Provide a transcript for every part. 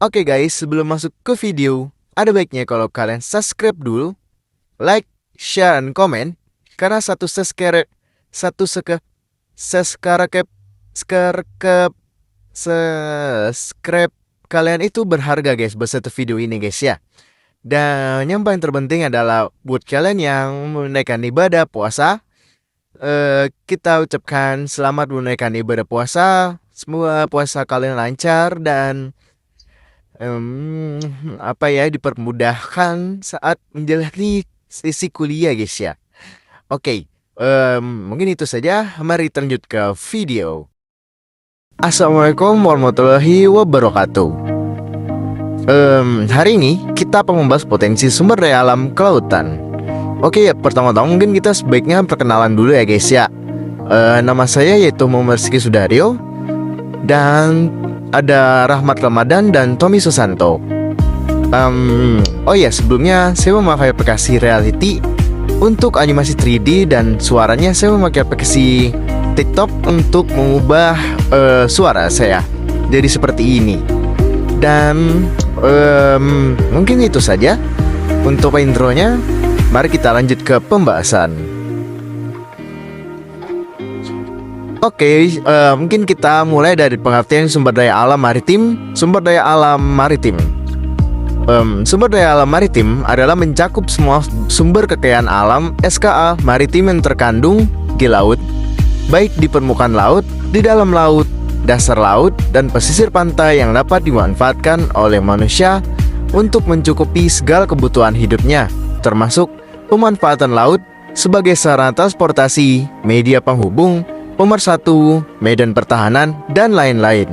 Oke guys, sebelum masuk ke video, ada baiknya kalau kalian subscribe dulu, like, share, dan komen, karena satu subscribe kalian itu berharga guys buat satu video ini guys ya. Dan yang paling terpenting adalah buat kalian yang menunaikan ibadah puasa, kita ucapkan selamat menunaikan ibadah puasa. Semoga puasa kalian lancar dan dipermudahkan saat menjalani sesi kuliah guys ya. Oke, mungkin itu saja. Mari lanjut ke video. Assalamualaikum warahmatullahi wabarakatuh. Hari ini kita akan membahas potensi sumber daya alam kelautan. Oke, pertama-tama mungkin kita sebaiknya perkenalan dulu ya guys ya. Nama saya yaitu Muhammad Rizky Sudaryo, dan ada Rahmat Ramadan dan Tommy Susanto. Sebelumnya saya memakai aplikasi Reality untuk animasi 3D, dan suaranya saya memakai aplikasi TikTok untuk mengubah suara saya jadi seperti ini. Dan mungkin itu saja untuk intronya. Mari kita lanjut ke pembahasan. Oke, mungkin kita mulai dari pengertian sumber daya alam maritim. Sumber daya alam maritim adalah mencakup semua sumber kekayaan alam SKA maritim yang terkandung di laut, baik di permukaan laut, di dalam laut, dasar laut, dan pesisir pantai yang dapat dimanfaatkan oleh manusia untuk mencukupi segala kebutuhan hidupnya, termasuk pemanfaatan laut sebagai sarana transportasi, media penghubung, pemersatu, medan pertahanan, dan lain-lain.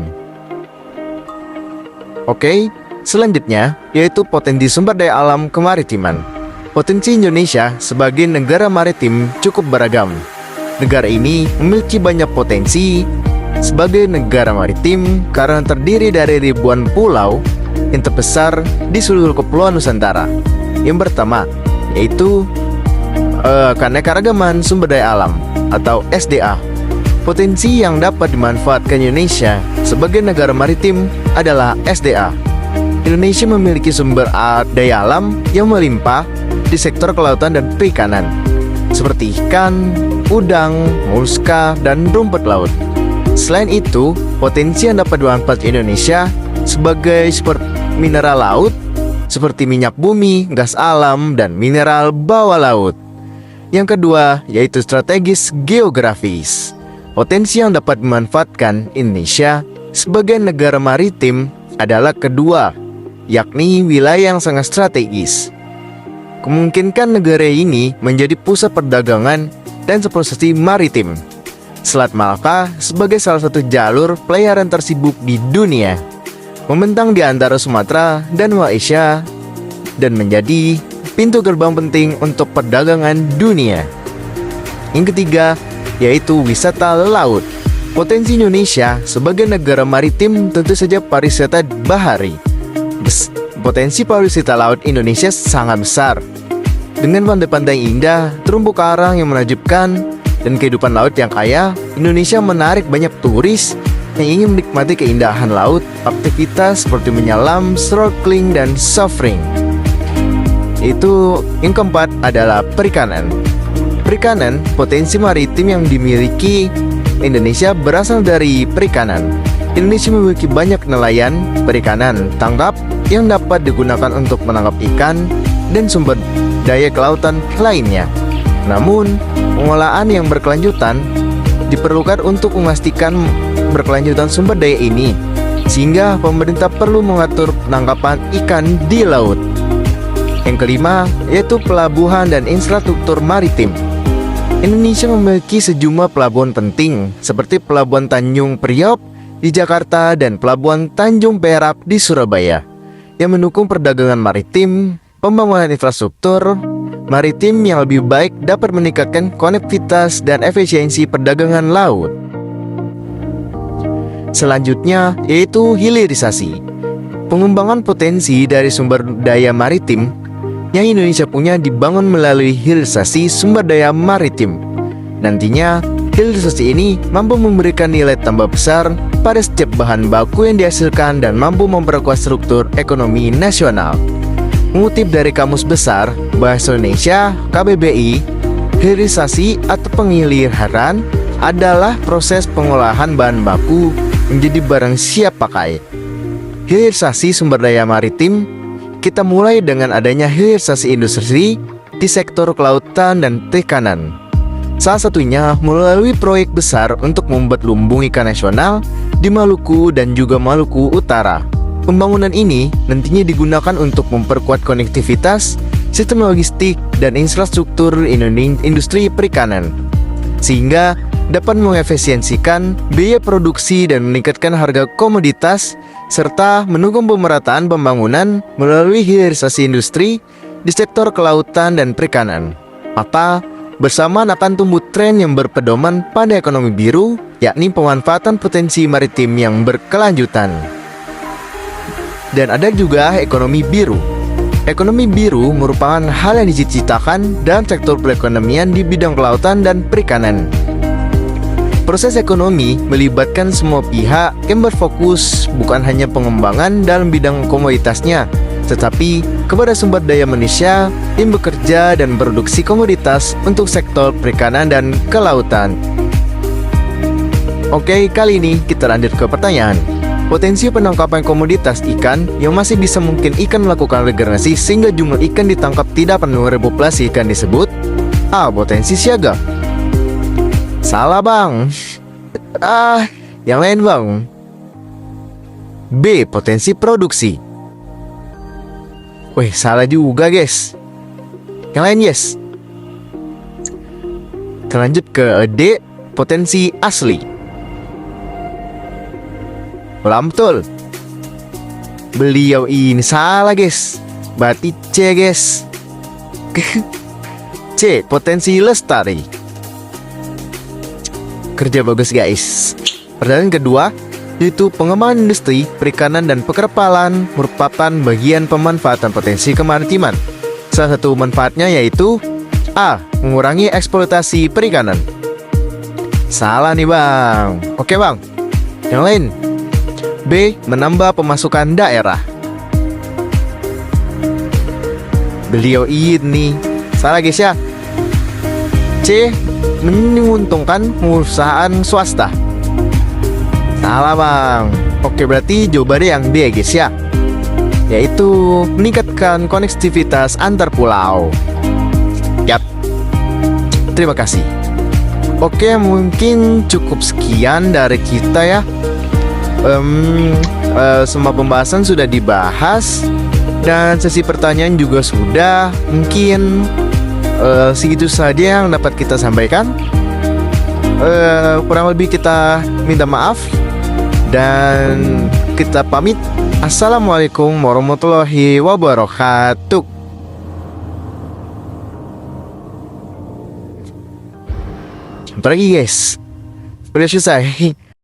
Oke, selanjutnya yaitu potensi sumber daya alam kemaritiman. Potensi Indonesia sebagai negara maritim cukup beragam. Negara ini memiliki banyak potensi sebagai negara maritim karena terdiri dari ribuan pulau yang terbesar di seluruh kepulauan Nusantara. Yang pertama yaitu keanekaragaman sumber daya alam atau SDA. Potensi yang dapat dimanfaatkan Indonesia sebagai negara maritim adalah SDA. Indonesia memiliki sumber daya alam yang melimpah di sektor kelautan dan perikanan, seperti ikan, udang, moluska, dan rumput laut. Selain itu, potensi yang dapat dimanfaatkan Indonesia sebagai mineral laut, seperti minyak bumi, gas alam, dan mineral bawah laut. Yang kedua, yaitu strategis geografis. Potensi yang dapat dimanfaatkan Indonesia sebagai negara maritim adalah kedua, yakni wilayah yang sangat strategis. Kemungkinan negara ini menjadi pusat perdagangan dan transportasi maritim. Selat Malaka sebagai salah satu jalur pelayaran tersibuk di dunia, membentang di antara Sumatera dan Malaysia, dan menjadi pintu gerbang penting untuk perdagangan dunia. Yang ketiga, yaitu wisata laut. Potensi Indonesia sebagai negara maritim tentu saja pariwisata bahari. Potensi pariwisata laut Indonesia sangat besar. Dengan pantai-pantai indah, terumbu karang yang menakjubkan, dan kehidupan laut yang kaya, Indonesia menarik banyak turis yang ingin menikmati keindahan laut, aktivitas seperti menyelam, snorkeling, dan surfing. Itu yang keempat adalah perikanan. Perikanan, potensi maritim yang dimiliki Indonesia berasal dari perikanan. Indonesia memiliki banyak nelayan perikanan tangkap yang dapat digunakan untuk menangkap ikan dan sumber daya kelautan lainnya. Namun, pengolahan yang berkelanjutan diperlukan untuk memastikan berkelanjutan sumber daya ini, sehingga pemerintah perlu mengatur penangkapan ikan di laut. Yang kelima, yaitu pelabuhan dan infrastruktur maritim. Indonesia memiliki sejumlah pelabuhan penting seperti Pelabuhan Tanjung Priok di Jakarta dan Pelabuhan Tanjung Perak di Surabaya yang mendukung perdagangan maritim. Pembangunan infrastruktur maritim yang lebih baik dapat meningkatkan konektivitas dan efisiensi perdagangan laut. Selanjutnya yaitu hilirisasi. Pengembangan potensi dari sumber daya maritim yang Indonesia punya dibangun melalui hilirisasi sumber daya maritim. Nantinya, hilirisasi ini mampu memberikan nilai tambah besar pada setiap bahan baku yang dihasilkan dan mampu memperkuat struktur ekonomi nasional. Mengutip dari Kamus Besar Bahasa Indonesia KBBI, hilirisasi atau pengiliran adalah proses pengolahan bahan baku menjadi barang siap pakai. Hilirisasi sumber daya maritim kita mulai dengan adanya hilirisasi industri di sektor kelautan dan perikanan. Salah satunya melalui proyek besar untuk membuat lumbung ikan nasional di Maluku dan juga Maluku Utara. Pembangunan ini nantinya digunakan untuk memperkuat konektivitas, sistem logistik, dan infrastruktur industri perikanan, sehingga dapat mengefisiensikan biaya produksi dan meningkatkan harga komoditas, serta mendukung pemerataan pembangunan melalui hilirisasi industri di sektor kelautan dan perikanan. Maka, bersamaan akan tumbuh tren yang berpedoman pada ekonomi biru, yakni pemanfaatan potensi maritim yang berkelanjutan. Dan ada juga ekonomi biru. Ekonomi biru merupakan hal yang diciptakan dalam sektor perekonomian di bidang kelautan dan perikanan. Proses ekonomi melibatkan semua pihak yang berfokus bukan hanya pengembangan dalam bidang komoditasnya, tetapi kepada sumber daya manusia yang bekerja dan produksi komoditas untuk sektor perikanan dan kelautan. Oke, kali ini kita lanjut ke pertanyaan. Potensi penangkapan komoditas ikan yang masih bisa mungkin ikan melakukan regenerasi sehingga jumlah ikan ditangkap tidak penuh repopulasi ikan disebut A. Potensi siaga. Salah bang. Yang lain bang. B. Potensi produksi. Wih, salah juga guys. Yang lain yes. Kita lanjut ke D. Potensi asli. Belum betul. Beliau ini salah guys. Berarti C guys. C. Potensi lestari. Kerja bagus guys. Pertanyaan kedua, yaitu pengembangan industri perikanan dan pekerpalan merupakan bagian pemanfaatan potensi kemaritiman. Salah satu manfaatnya yaitu A. Mengurangi eksploitasi perikanan. Salah nih bang. Oke bang. Yang lain. B. Menambah pemasukan daerah. Beliau ini salah guys ya. C. Menguntungkan perusahaan swasta. Salah bang. Oke, berarti jawabannya yang D guys ya, yaitu meningkatkan konektivitas antar pulau. Yap. Terima kasih. Oke, mungkin cukup sekian dari kita ya. Semua pembahasan sudah dibahas dan sesi pertanyaan juga sudah. Mungkin segitu saja yang dapat kita sampaikan. Kurang lebih kita minta maaf dan kita pamit. Assalamualaikum warahmatullahi wabarakatuh. Pergi guys, udah selesai.